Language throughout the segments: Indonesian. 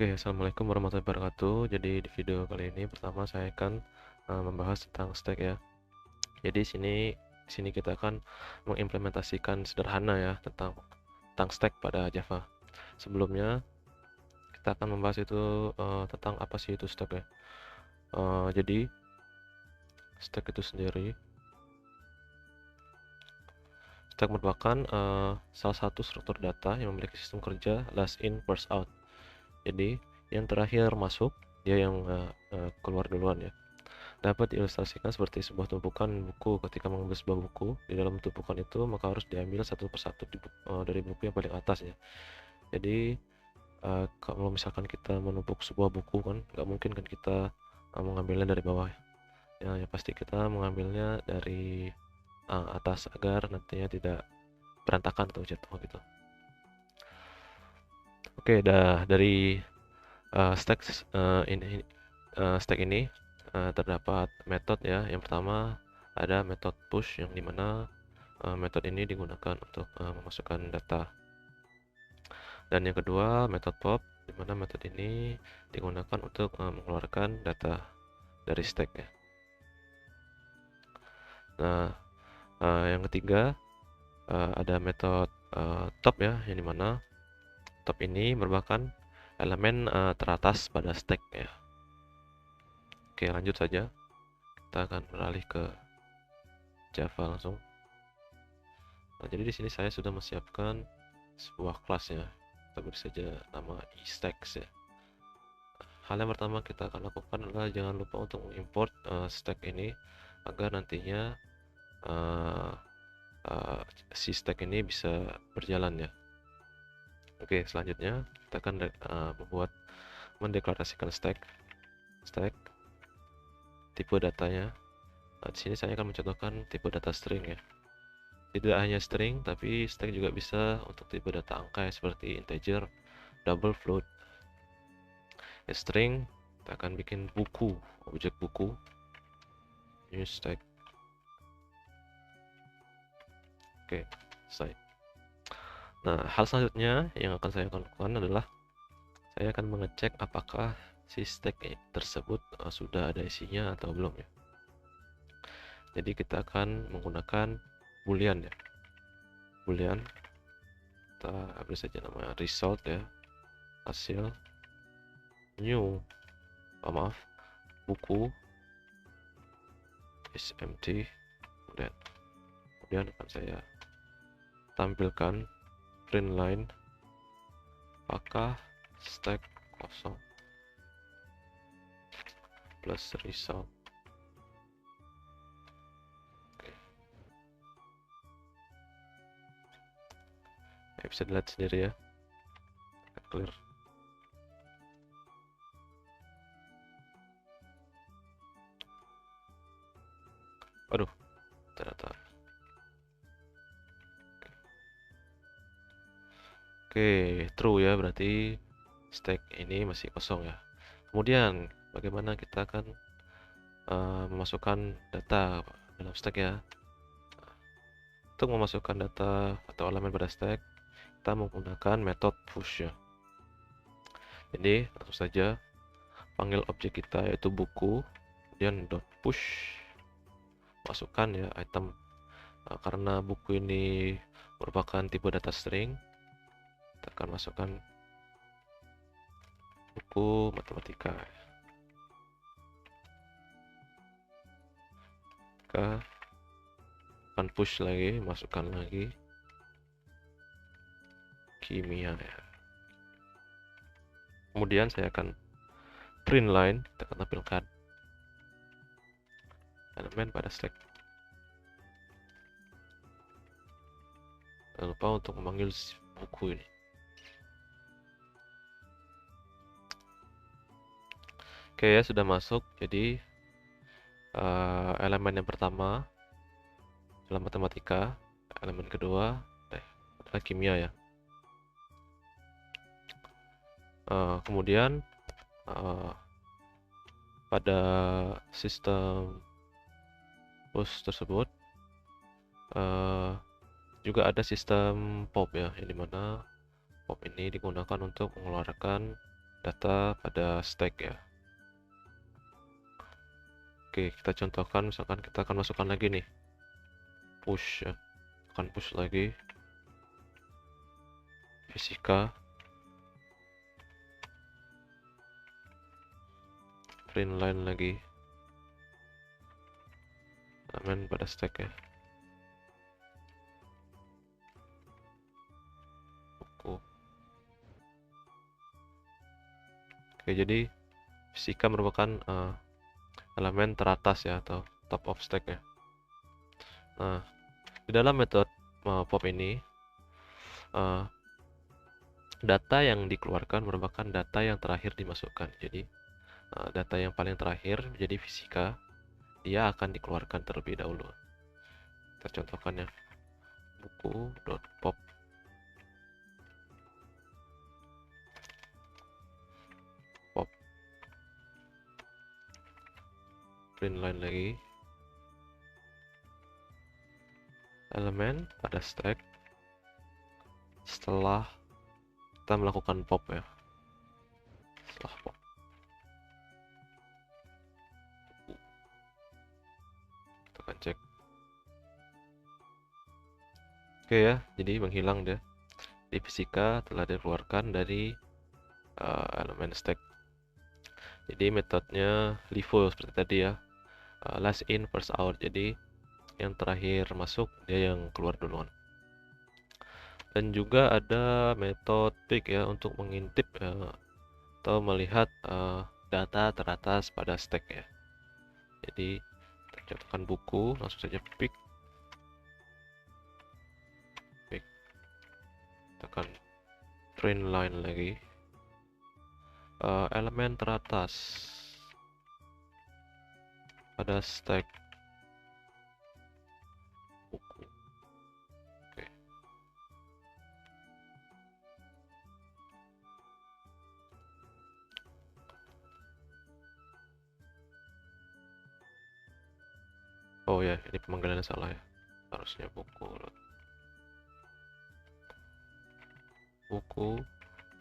Oke, assalamualaikum warahmatullahi wabarakatuh. Jadi di video kali ini pertama saya akan membahas tentang stack ya. Jadi sini kita akan mengimplementasikan sederhana ya tentang stack pada Java. Sebelumnya kita akan membahas itu tentang apa sih itu stack ya. Jadi stack itu sendiri, stack merupakan salah satu struktur data yang memiliki sistem kerja last in first out. Jadi yang terakhir masuk dia yang keluar duluan ya. Dapat diilustrasikan seperti sebuah tumpukan buku. Ketika mengambil sebuah buku, di dalam tumpukan itu maka harus diambil satu persatu dari buku yang paling atas ya. Jadi kalau misalkan kita menumpuk sebuah buku kan nggak mungkin kan kita mengambilnya dari bawah ya, ya pasti kita mengambilnya dari atas agar nantinya tidak berantakan atau jatuh gitu. Oke, dari stack ini terdapat metode ya. Yang pertama ada metode push yang dimana metode ini digunakan untuk memasukkan data, dan yang kedua metode pop dimana metode ini digunakan untuk mengeluarkan data dari stack ya. Nah yang ketiga ada metode top ya, yang dimana top ini merupakan elemen teratas pada stack ya. Oke, lanjut saja, kita akan beralih ke Java langsung. Nah, jadi di sini saya sudah menyiapkan sebuah kelas ya. Kita beri saja nama eStacks ya. Hal yang pertama kita akan lakukan adalah jangan lupa untuk mengimport stack ini agar nantinya uh, si stack ini bisa berjalan ya. Oke, selanjutnya kita akan mendeklarasikan stack tipe datanya. Nah, di sini saya akan mencontohkan tipe data string ya. Tidak hanya string, tapi stack juga bisa untuk tipe data angka ya, seperti integer, double float. Ya, string kita akan bikin buku, objek buku, new stack. Oke, selesai. Nah, hal selanjutnya yang akan saya lakukan adalah saya akan mengecek apakah si stack tersebut sudah ada isinya atau belum ya. Jadi kita akan menggunakan boolean ya. Boolean, kita beri saja nama result ya, hasil new, buku is empty. Kemudian akan saya tampilkan print line apakah stack kosong plus result. Ya, bisa dilihat sendiri ya, clear. Aduh, ternyata. Oke, true ya, berarti stack ini masih kosong ya. Kemudian bagaimana kita akan memasukkan data dalam stack ya. Untuk memasukkan data atau elemen pada stack, kita menggunakan metode push ya. Jadi langsung saja panggil objek kita yaitu buku, kemudian dot push, masukkan ya item. Karena buku ini merupakan tipe data string, kita akan masukkan buku matematika. Kita akan push lagi, masukkan lagi kimia ya. Kemudian saya akan print line, kita akan tampilkan elemen pada stack. Jangan lupa untuk memanggil buku ini. Oke ya, sudah masuk. Jadi elemen yang pertama adalah matematika, elemen kedua adalah kimia ya. Kemudian pada sistem push tersebut juga ada sistem pop ya, yang dimana pop ini digunakan untuk mengeluarkan data pada stack ya. Oke, kita contohkan, misalkan kita akan masukkan lagi nih, push ya, akan push lagi fisika, print line lagi, elemen pada stack ya, buku. Oke, jadi fisika merupakan elemen teratas ya, atau top of stack ya. Nah, di dalam metode pop ini, data yang dikeluarkan merupakan data yang terakhir dimasukkan. Jadi data yang paling terakhir jadi fisika, dia akan dikeluarkan terlebih dahulu. Kita contohkan ya, buku.pop. Pop. Print line lagi. Elemen pada stack. Setelah kita melakukan pop ya. Setelah pop. Kita akan cek. Oke ya, jadi menghilang dia. Di fisika telah dikeluarkan dari elemen stack. Jadi metodenya LIFO seperti tadi ya, last in first out. Jadi yang terakhir masuk dia yang keluar duluan. Dan juga ada metode pick ya, untuk mengintip atau melihat data teratas pada stack ya. Jadi kita contohkan buku, langsung saja pick. Tekan print line lagi, elemen teratas pada stack buku. Oke. Oh ya, ini pemanggilannya salah ya, harusnya buku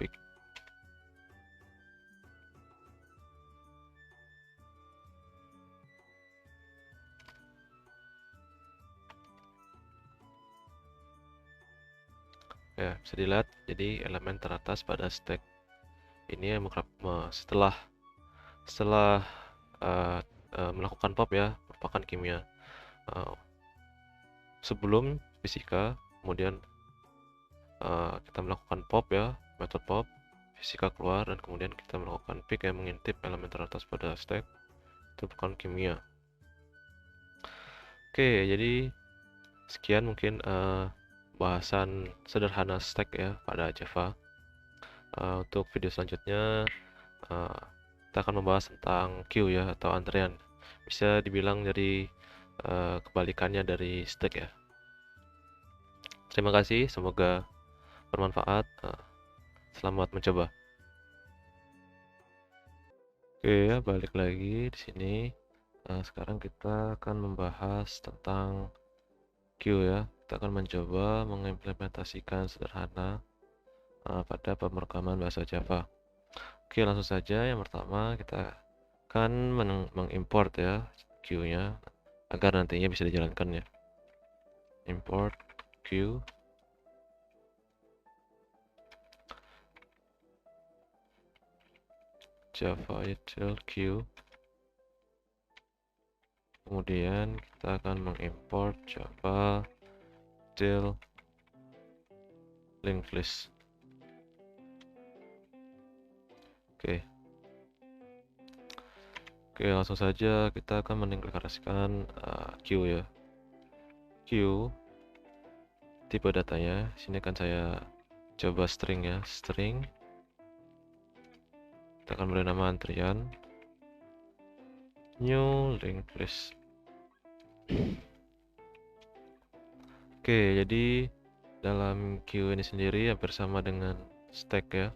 pick. Ya, bisa dilihat jadi elemen teratas pada stack ini yang setelah melakukan pop ya, merupakan kimia. Sebelum fisika, kemudian kita melakukan pop ya, metode pop, fisika keluar, dan kemudian kita melakukan pick yang mengintip elemen teratas pada stack. Itu bukan kimia. Oke, jadi sekian mungkin bahasan sederhana stack ya pada Java. Untuk video selanjutnya kita akan membahas tentang queue ya, atau antrian. Bisa dibilang dari kebalikannya dari stack ya. Terima kasih, semoga bermanfaat. Selamat mencoba. Oke ya, balik lagi di sini. Sekarang kita akan membahas tentang queue ya. Kita akan mencoba mengimplementasikan sederhana pada pemrograman bahasa Java. Oke, langsung saja. Yang pertama kita akan mengimport ya queue-nya agar nantinya bisa dijalankan ya. Import queue. Java util queue. Kemudian kita akan mengimport Java util linked list. Oke, langsung saja kita akan mendeklarasikan queue ya. Queue tipe datanya, sini akan saya coba string ya, string. Kita akan beri nama antrian, new linked list. Oke, jadi dalam queue ini sendiri hampir sama dengan stack ya.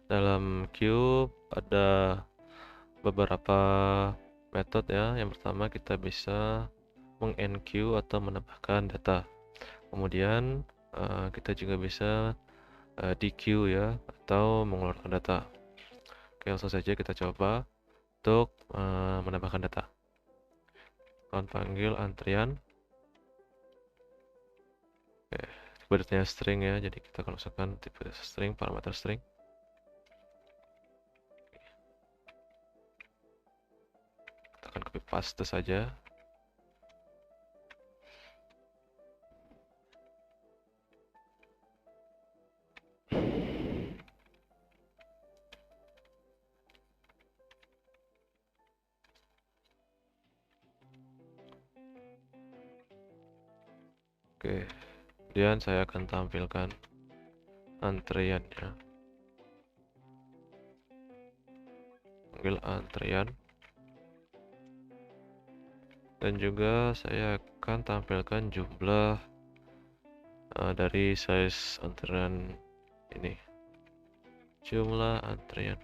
Dalam queue ada beberapa metode ya. Yang pertama kita bisa mengenqueue atau menambahkan data. Kemudian kita juga bisa dequeue ya, atau mengeluarkan data. Oke, langsung saja kita coba untuk menambahkan data. Akan panggil antrian. Oke, tipe datanya string ya, jadi kita akan masukkan tipe string, parameter string. Kita akan copy paste saja. Oke, kemudian saya akan tampilkan antriannya. Panggil antrian. Dan juga saya akan tampilkan jumlah dari size antrian ini. Jumlah antrian.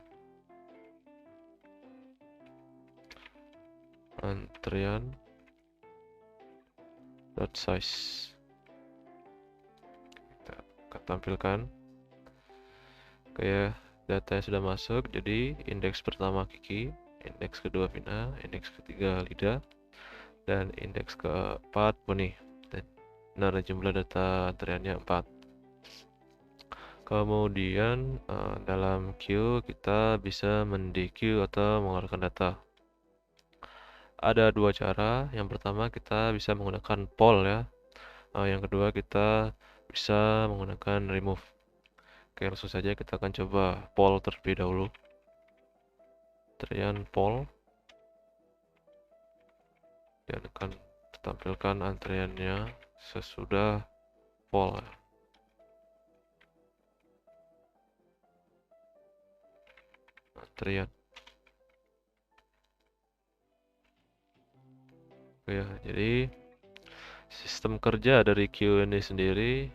Antrian dot size. Kita akan tampilkan. Oke, datanya sudah masuk. Jadi indeks pertama Kiki, indeks kedua Vina, indeks ketiga Lida, dan indeks keempat Boni. Dan jumlah data antriannya 4. Kemudian dalam queue kita bisa mend-queue atau mengeluarkan data. Ada dua cara. Yang pertama kita bisa menggunakan poll ya. Yang kedua kita bisa menggunakan remove. Oke, langsung saja kita akan coba poll terlebih dahulu. Antrian poll. Dan akan tampilkan antriannya sesudah poll. Antrian. Oke ya, jadi sistem kerja dari queue ini sendiri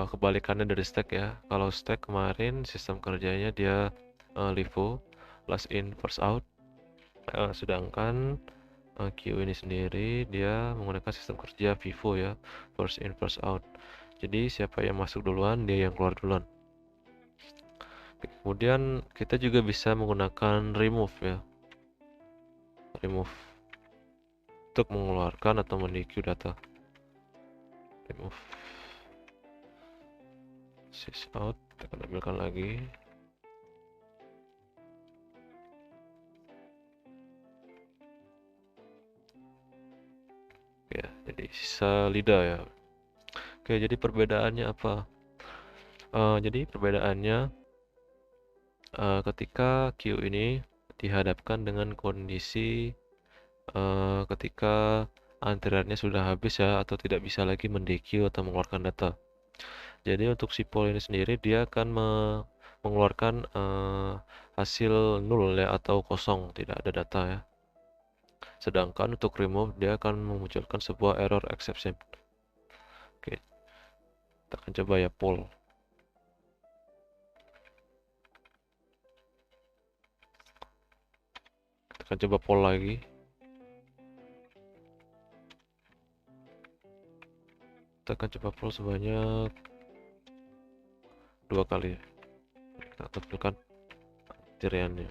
kebalikannya dari stack ya. Kalau stack kemarin sistem kerjanya dia LIFO, last in first out. Sedangkan queue ini sendiri dia menggunakan sistem kerja FIFO ya, first in first out. Jadi siapa yang masuk duluan dia yang keluar duluan. Kemudian kita juga bisa menggunakan remove ya. Remove untuk mengeluarkan atau men-queue data. Remove sys out, kita akan ambilkan lagi. Ya, jadi sisa Lida ya. Oke, jadi perbedaannya apa? Jadi perbedaannya ketika queue ini dihadapkan dengan kondisi ketika antriannya sudah habis ya, atau tidak bisa lagi mend-queue atau mengeluarkan data. Jadi untuk si poll ini sendiri dia akan mengeluarkan hasil nol ya, atau kosong, tidak ada data ya. Sedangkan untuk remove dia akan memunculkan sebuah error exception. Oke, kita akan coba ya poll. Kita akan coba poll lagi. Kita akan coba poll sebanyak 2 kali. Kita tampilkan antriannya.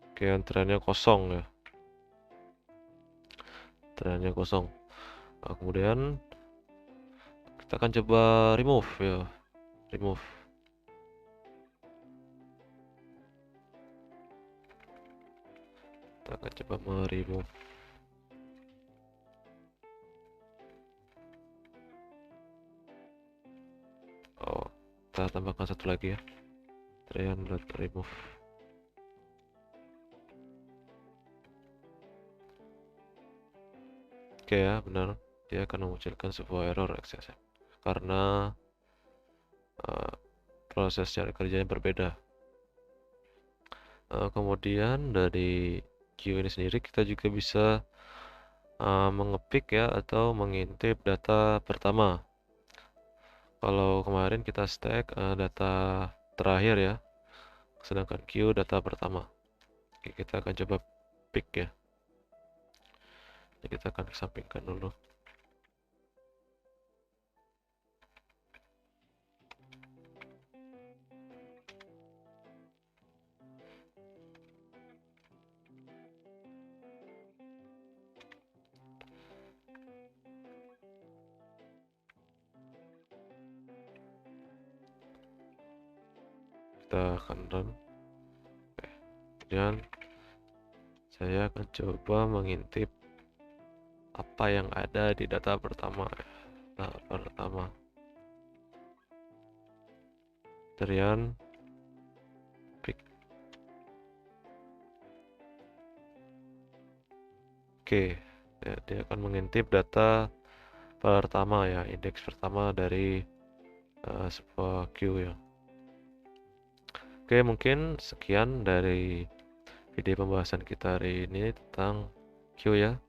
Oke, antriannya kosong ya. Antriannya kosong. Nah, kemudian kita akan coba remove ya. Remove. Kita akan coba meremove. Oh, kita tambahkan satu lagi ya. Antrian.remove. Oke ya, benar. Dia akan memunculkan sebuah error exception karena proses cara kerjanya berbeda. Kemudian dari queue ini sendiri kita juga bisa mengepick ya atau mengintip data pertama. Kalau kemarin kita stack data terakhir ya, sedangkan queue data pertama. Oke, kita akan coba pick ya. Jadi kita akan kesampingkan dulu. Kita akan run. Kemudian saya akan coba mengintip apa yang ada di data pertama. Data pertama, Trian pick. Oke, dia akan mengintip data pertama ya, indeks pertama dari sebuah queue ya. Oke, mungkin sekian dari video pembahasan kita hari ini tentang queue ya.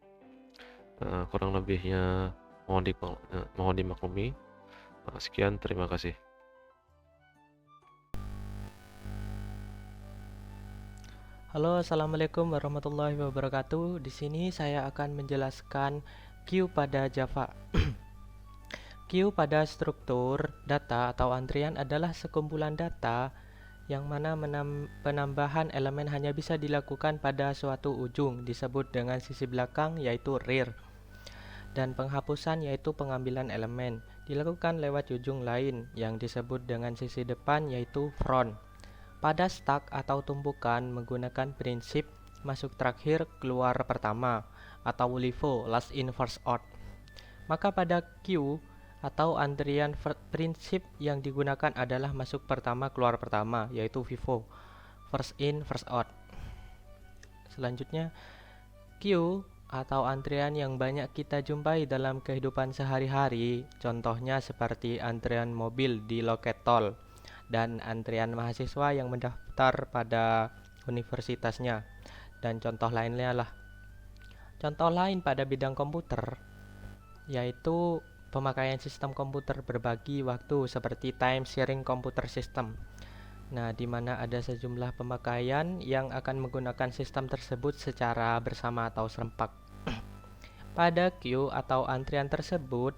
Kurang lebihnya mohon dimaklumi. Sekian, terima kasih. Halo, assalamualaikum warahmatullahi wabarakatuh. Di sini saya akan menjelaskan queue pada Java. Queue pada struktur data atau antrian adalah sekumpulan data yang mana penambahan elemen hanya bisa dilakukan pada suatu ujung, disebut dengan sisi belakang yaitu rear, dan penghapusan yaitu pengambilan elemen dilakukan lewat ujung lain yang disebut dengan sisi depan yaitu front. Pada stack atau tumpukan menggunakan prinsip masuk terakhir keluar pertama atau LIFO, last in first out. Maka pada queue atau antrian prinsip yang digunakan adalah masuk pertama keluar pertama yaitu FIFO, first in first out. Selanjutnya, queue atau antrian yang banyak kita jumpai dalam kehidupan sehari-hari, contohnya seperti antrian mobil di loket tol dan antrian mahasiswa yang mendaftar pada universitasnya, dan contoh lainnya lah. Contoh lain pada bidang komputer yaitu pemakaian sistem komputer berbagi waktu seperti time sharing computer system. Nah, di mana ada sejumlah pemakaian yang akan menggunakan sistem tersebut secara bersama atau serempak. Pada queue atau antrian tersebut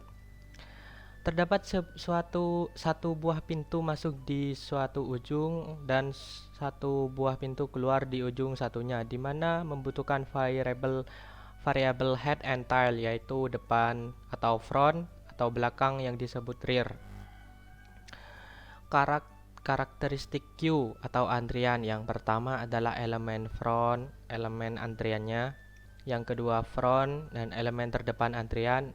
terdapat satu buah pintu masuk di suatu ujung dan satu buah pintu keluar di ujung satunya, di mana membutuhkan variable head and tail yaitu depan atau front atau belakang yang disebut rear. Karakteristik queue atau antrian yang pertama adalah elemen front, elemen antriannya, yang kedua front dan elemen terdepan antrian,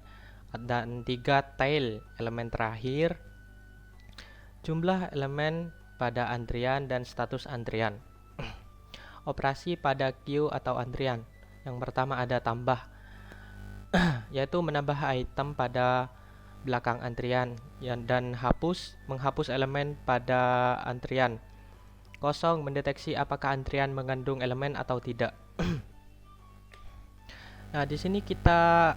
dan 3 tail elemen terakhir, jumlah elemen pada antrian dan status antrian. Operasi pada queue atau antrian yang pertama ada tambah yaitu menambah item pada belakang antrian dan menghapus elemen pada antrian. Kosong mendeteksi apakah antrian mengandung elemen atau tidak. Nah, di sini kita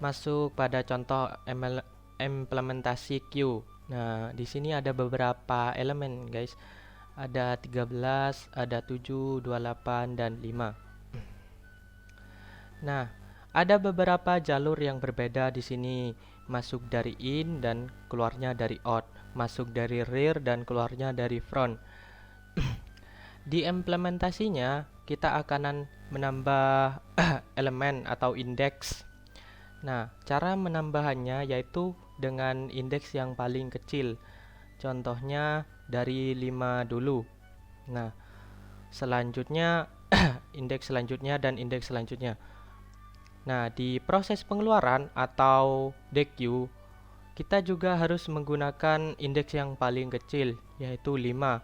masuk pada contoh implementasi queue. Nah, di sini ada beberapa elemen, guys. Ada 13, ada 7, 28, dan 5. Nah, ada beberapa jalur yang berbeda di sini. Masuk dari in dan keluarnya dari out. Masuk dari rear dan keluarnya dari front. Di implementasinya, kita akan menambah elemen atau indeks. Nah, cara menambahnya yaitu dengan indeks yang paling kecil. Contohnya dari 5 dulu. Nah, selanjutnya indeks selanjutnya dan indeks selanjutnya. Nah, di proses pengeluaran atau dequeue, kita juga harus menggunakan indeks yang paling kecil yaitu 5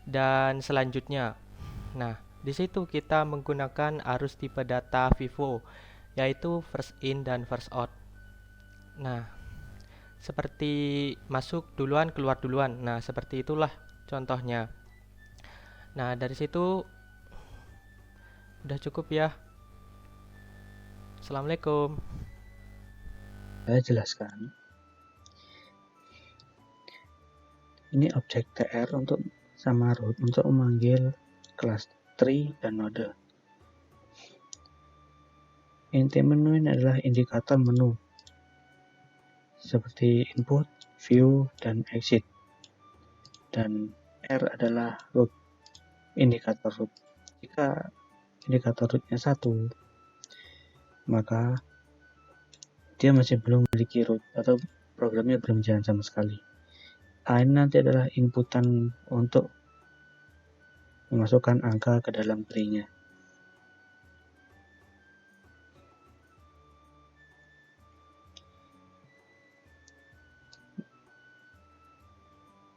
dan selanjutnya. Nah, di situ kita menggunakan arus tipe data FIFO yaitu first in dan first out. Nah, seperti masuk duluan keluar duluan. Nah, seperti itulah contohnya. Nah, dari situ udah cukup ya. Assalamualaikum. Saya jelaskan. Ini objek tr untuk sama root untuk memanggil kelas tree dan node. Inti menu ini adalah indikator menu seperti input, view, dan exit. Dan R adalah root, indikator root. Jika indikator rootnya 1, maka dia masih belum memiliki root atau programnya belum jalan sama sekali. A ini nanti adalah inputan untuk memasukkan angka ke dalam tree-nya.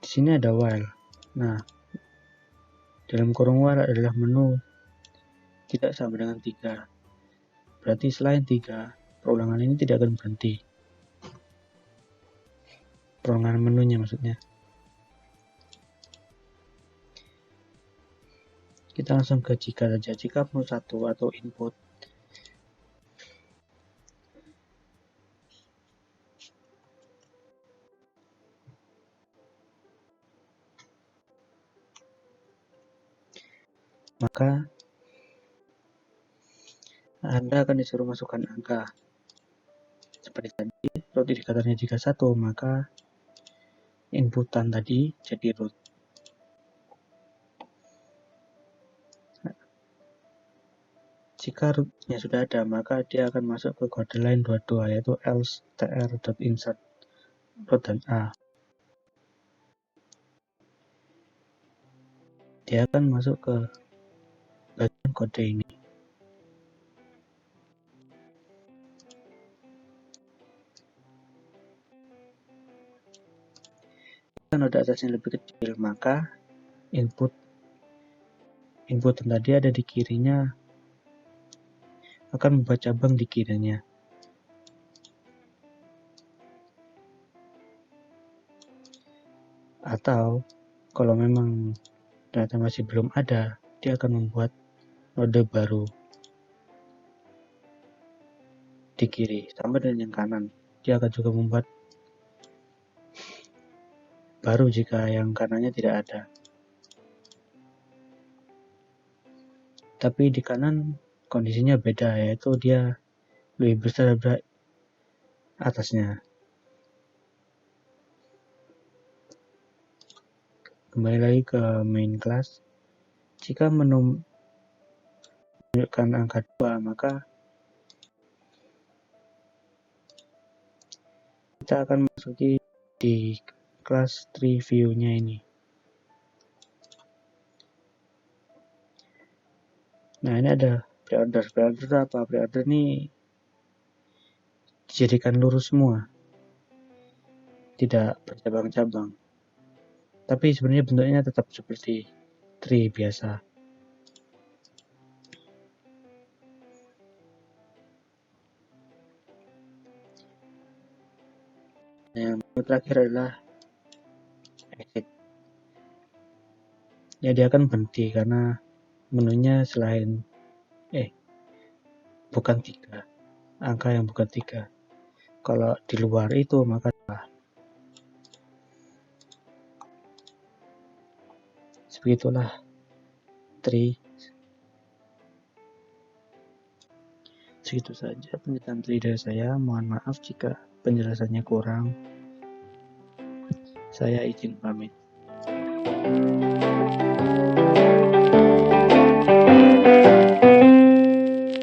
Di sini ada while. Nah, dalam kurung while adalah menu tidak sama dengan 3. Berarti selain 3, perulangan ini tidak akan berhenti. Perulangan menunya maksudnya. Kita langsung ke jika saja. Jika menu 1 atau input maka Anda akan disuruh masukkan angka. Seperti tadi, root indikatornya jika 1, maka inputan tadi jadi root. Jika rootnya sudah ada, maka dia akan masuk ke kode line 22, yaitu else tr.insert root dan a. Dia akan masuk ke bagian kode ini. Jika node atasnya lebih kecil, maka input tadi ada di kirinya akan membuat cabang di kirinya. Atau kalau memang ternyata masih belum ada, dia akan membuat node baru di kiri. Sama dengan yang kanan, dia akan juga membuat baru jika yang kanannya tidak ada. Tapi di kanan kondisinya beda, yaitu dia lebih besar dari atasnya. Kembali lagi ke main class. Jika menu menunjukkan angka 2, maka kita akan masuki di class tree view-nya ini. Nah, ini ada preorder. Preorder itu apa? Preorder ini dijadikan lurus semua, tidak bercabang-cabang. Tapi sebenarnya bentuknya tetap seperti tree biasa. Yang terakhir adalah exit. Ya, dia akan berhenti karena menunya selain bukan 3, angka yang bukan 3. Kalau di luar itu maka sebegitulah tree. Segitu saja penjelasan tree dari saya. Mohon maaf jika penjelasannya kurang. Saya izin pamit.